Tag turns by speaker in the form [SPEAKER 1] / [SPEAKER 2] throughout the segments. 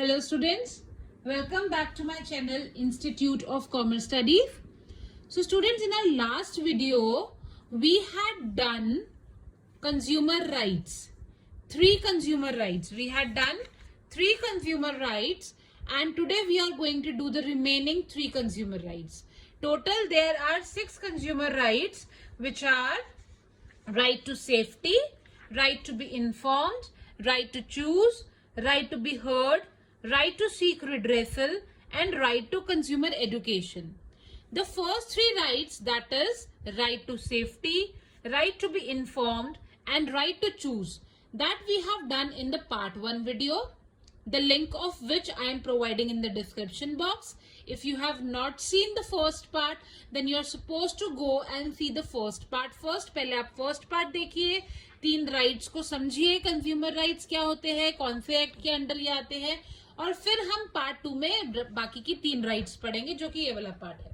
[SPEAKER 1] Hello students, welcome back to my channel Institute of Commerce Studies. So students, in our last video we had done consumer rights, three consumer rights. We had done three consumer rights and today we are going to do the remaining three consumer rights. Total there are 6 consumer rights, which are right to safety, right to be informed, right to choose, right to be heard, right to seek redressal, and right to consumer education. The first three rights, that is right to safety, right to be informed, and right to choose, that we have done in the part 1 video, the link of which I am providing in the description box. If you have not seen the first part, then you are supposed to go and see the first part first. पहले आप first part देखिए, 3 rights को समझिए, consumer rights क्या होते हैं, कौन से एक्ट के अंडर ये आते हैं, और फिर हम पार्ट 2 में बाकी की 3 राइट्स पढ़ेंगे, जो कि ये वाला पार्ट है.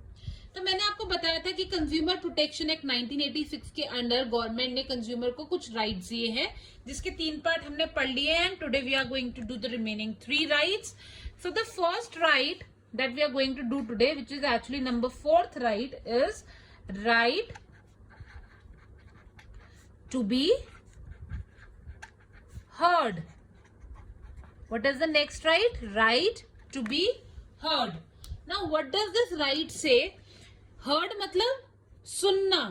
[SPEAKER 1] तो मैंने आपको बताया था कि कंज्यूमर प्रोटेक्शन एक्ट 1986 के अंडर गवर्नमेंट ने कंज्यूमर को कुछ राइट्स दिए हैं, जिसके 3 पार्ट हमने पढ़ लिए हैं. And today we are going to do the remaining 3 rights. So the first right that we are going to do today, which is actually number 4th right, is right to be heard. What is the next right? Right to be heard. Now what does this right say? Heard मतलब सुनना.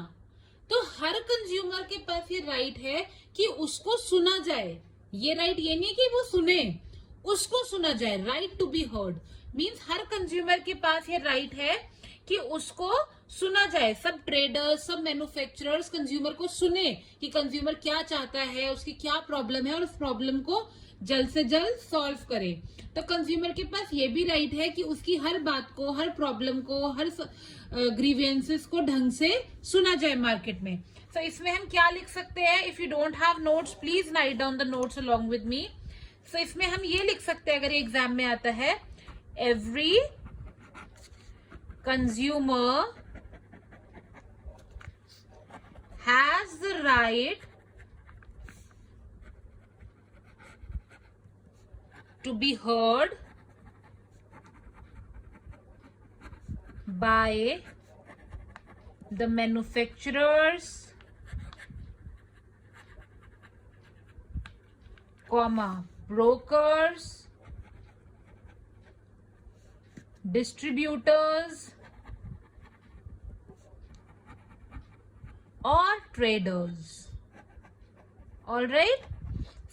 [SPEAKER 1] तो हर consumer के पास ये right है कि उसको सुना जाए. ये राइट ये नहीं कि वो सुने, उसको सुना जाए. Right to be heard means हर कंज्यूमर के पास ये राइट है कि उसको सुना जाए. सब ट्रेडर्स, सब मैन्युफैक्चरर्स कंज्यूमर को सुने कि कंज्यूमर क्या चाहता है, उसकी क्या प्रॉब्लम है, और उस प्रॉब्लम को जल्द से जल्द सॉल्व करे. तो कंज्यूमर के पास ये भी राइट है कि उसकी हर बात को, हर प्रॉब्लम को, हर ग्रीवेंसेस को ढंग से सुना जाए मार्केट में. तो इसमें हम क्या लिख सकते हैं? If you don't have notes, please write down the notes along with me. So इसमें हम ये लिख सकते हैं, अगर ये एग्जाम में आता है, every consumer has the right to be heard by the manufacturers, brokers, distributors और traders. All right?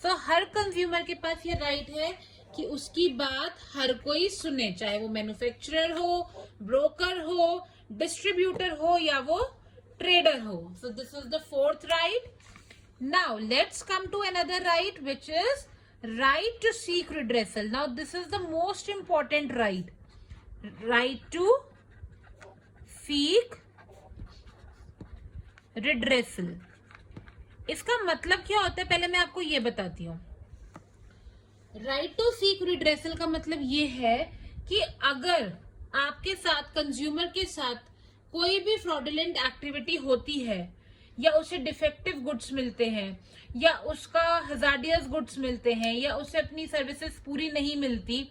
[SPEAKER 1] So हर कंज्यूमर के पास ये राइट है कि उसकी बात हर कोई सुने, चाहे वो मैन्युफैक्चरर हो, ब्रोकर हो, डिस्ट्रीब्यूटर हो, या वो ट्रेडर हो. So this is the 4th right. Now let's come to another right, which is right to seek redressal. Now this is the most important right. Right to seek redressal. इसका मतलब क्या होता है, पहले मैं आपको ये बताती हूँ. राइट टू सीक रिड्रेसल का मतलब ये है कि अगर आपके साथ, कंज्यूमर के साथ कोई भी फ्रॉडुलेंट एक्टिविटी होती है, या उसे डिफेक्टिव गुड्स मिलते हैं, या उसका हजार्डियस गुड्स मिलते हैं, या उसे अपनी सर्विसेज पूरी नहीं मिलती,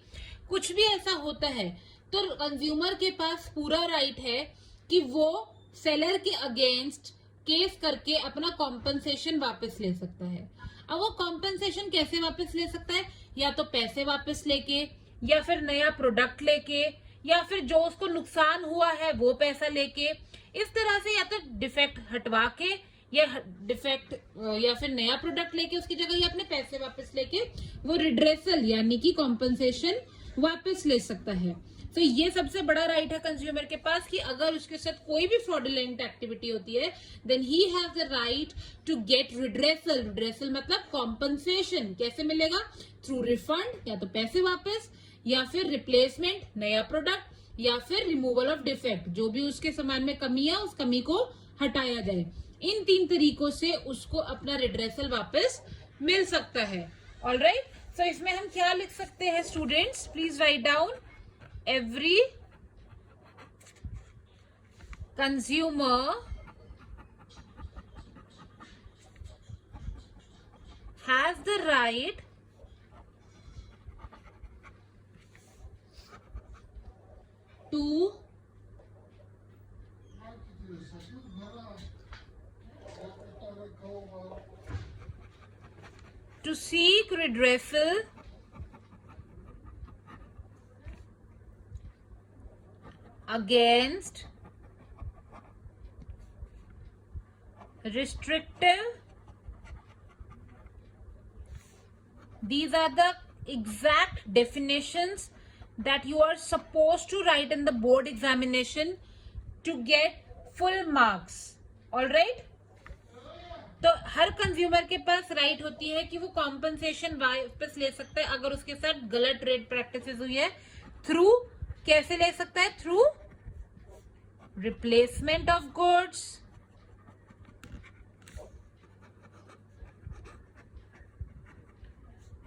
[SPEAKER 1] कुछ भी ऐसा होता है, तो कंज्यूमर के पास पूरा राइट है कि वो सेलर के अगेंस्ट केस करके अपना कॉम्पनसेशन वापस ले सकता है. अब वो कॉम्पनसेशन कैसे वापस ले सकता है? या तो पैसे वापस लेके, या फिर नया प्रोडक्ट लेके, या फिर जो उसको नुकसान हुआ है वो पैसा लेके. इस तरह से या तो डिफेक्ट हटवा के, या डिफेक्ट या फिर नया प्रोडक्ट लेके उसकी जगह, या अपने पैसे वापस लेके वो रिड्रेसल यानी कि कॉम्पनसेशन वापस ले सकता है. तो ये सबसे बड़ा राइट है कंज्यूमर के पास कि अगर उसके साथ कोई भी फ्रॉडुलेंट एक्टिविटी होती है, then he has the right to get redressal. Redressal मतलब कॉम्पनसेशन. कैसे मिलेगा? थ्रू रिफंड, या तो पैसे वापस, या फिर रिप्लेसमेंट, नया प्रोडक्ट, या फिर रिमूवल ऑफ डिफेक्ट, जो भी उसके सामान में कमी है उस कमी को हटाया जाए. इन 3 तरीकों से उसको अपना रिड्रेसल वापस मिल सकता है. ऑलराइट. सो इसमें हम क्या लिख सकते हैं students? Please write down. Every consumer has the right to seek redressal against restrictive. These are the exact definitions that you are supposed to write in the board examination to get full marks. All right? तो हर consumer के पास right होती है कि वो compensation वापस ले सकता है अगर उसके साथ गलत ट्रेड प्रैक्टिसेस हुई है। थ्रू कैसे ले सकता है? Through replacement of goods,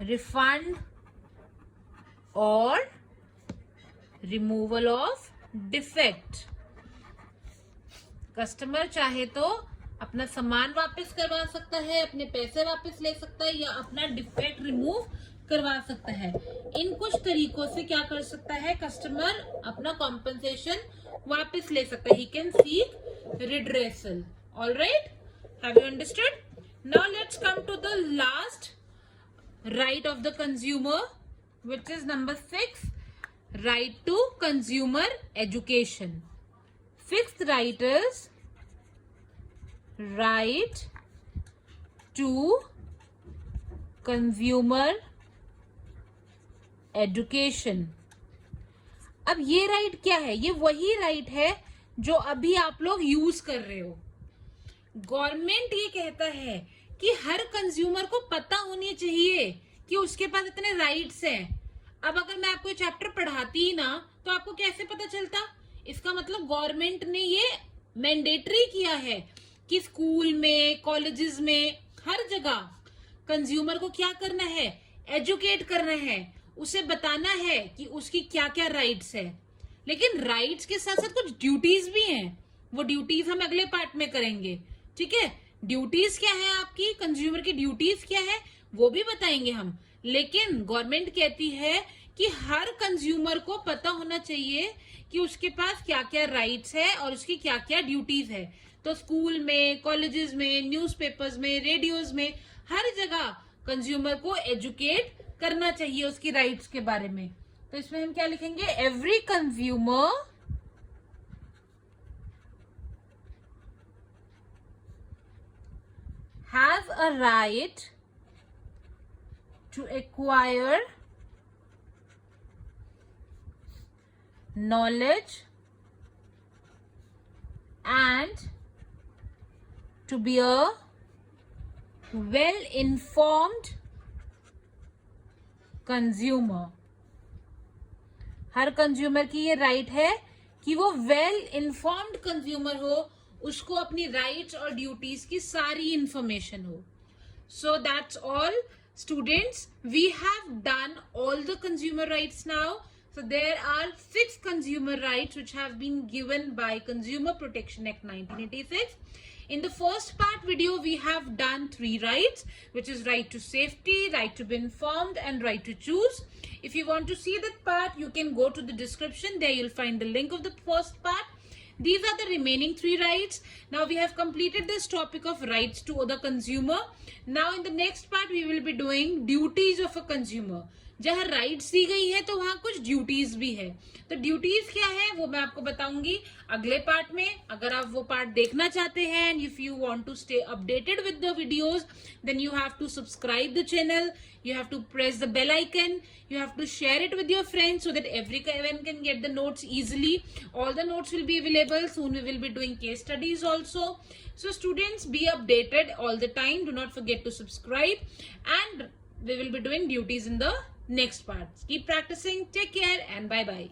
[SPEAKER 1] refund और रिमूवल ऑफ डिफेक्ट। कस्टमर चाहे तो अपना सामान वापस करवा सकता है, अपने पैसे वापस ले सकता है या अपना डिफेक्ट रिमूव करवा सकता है। इन कुछ तरीकों से क्या कर सकता है? कस्टमर अपना कॉम्पनसेशन वापस ले सकता है। He can seek redressal. Alright, have you understood? Now let's come to the last right of the consumer, which is number 6, right to consumer education. Sixth right is right to consumer education. अब ये right क्या है? ये वही right है जो अभी आप लोग यूज कर रहे हो। गवर्नमेंट ये कहता है कि हर कंज्यूमर को पता होनी चाहिए कि उसके पास इतने राइट्स हैं। अब अगर मैं आपको चैप्टर पढ़ाती ही ना तो आपको कैसे पता चलता? इसका मतलब गवर्नमेंट ने ये मैंडेटरी किया है कि स्कूल में, कॉलेजेस में, हर जगह कंज्यूमर को क्या करना है? एजुकेट करना है, उसे बताना है कि उसकी क्या क्या राइट्स है। लेकिन राइट्स के साथ साथ कुछ ड्यूटीज भी हैं। वो ड्यूटीज हम अगले पार्ट में करेंगे। ठीक है, ड्यूटीज क्या है आपकी, कंज्यूमर की ड्यूटीज क्या है वो भी बताएंगे हम। लेकिन गवर्नमेंट कहती है कि हर कंज्यूमर को पता होना चाहिए कि उसके पास क्या क्या राइट्स है और उसकी क्या क्या ड्यूटीज है। तो स्कूल में, कॉलेजेस में, न्यूज़पेपर्स में, रेडियोज में, हर जगह कंज्यूमर को एजुकेट करना चाहिए उसकी राइट्स के बारे में। तो इसमें हम क्या लिखेंगे? Every consumer has a right to acquire knowledge and to be a well-informed consumer. Her consumer की ये राइट है कि वो वेल इन्फॉर्म्ड कंज्यूमर हो, उसको अपनी राइट्स और ड्यूटीज की सारी इंफॉर्मेशन हो। So that's all students, we have done all the consumer rights now. So there are 6 consumer rights which have been given by Consumer Protection Act 1986. In the first part video, we have done 3 rights, which is right to safety, right to be informed, and right to choose. If you want to see that part, you can go to the description. There you'll find the link of the first part. These are the remaining 3 rights. Now we have completed this topic of rights to the consumer. Now in the next part, we will be doing duties of a consumer. जहाँ rights दी गई है तो वहां कुछ duties भी है। तो duties क्या है वो मैं आपको बताऊंगी अगले पार्ट में। अगर आप वो पार्ट देखना चाहते हैं and if you want to stay updated with the videos, then you have to subscribe the channel, you have to press the bell icon, you have to share it with your friends so that everyone can get the notes easily. All the notes will be available. Soon we will be doing case studies also. So students, be updated all the time. Do not forget to subscribe, and we will be doing duties in the next part. Keep practicing. Take care and bye bye.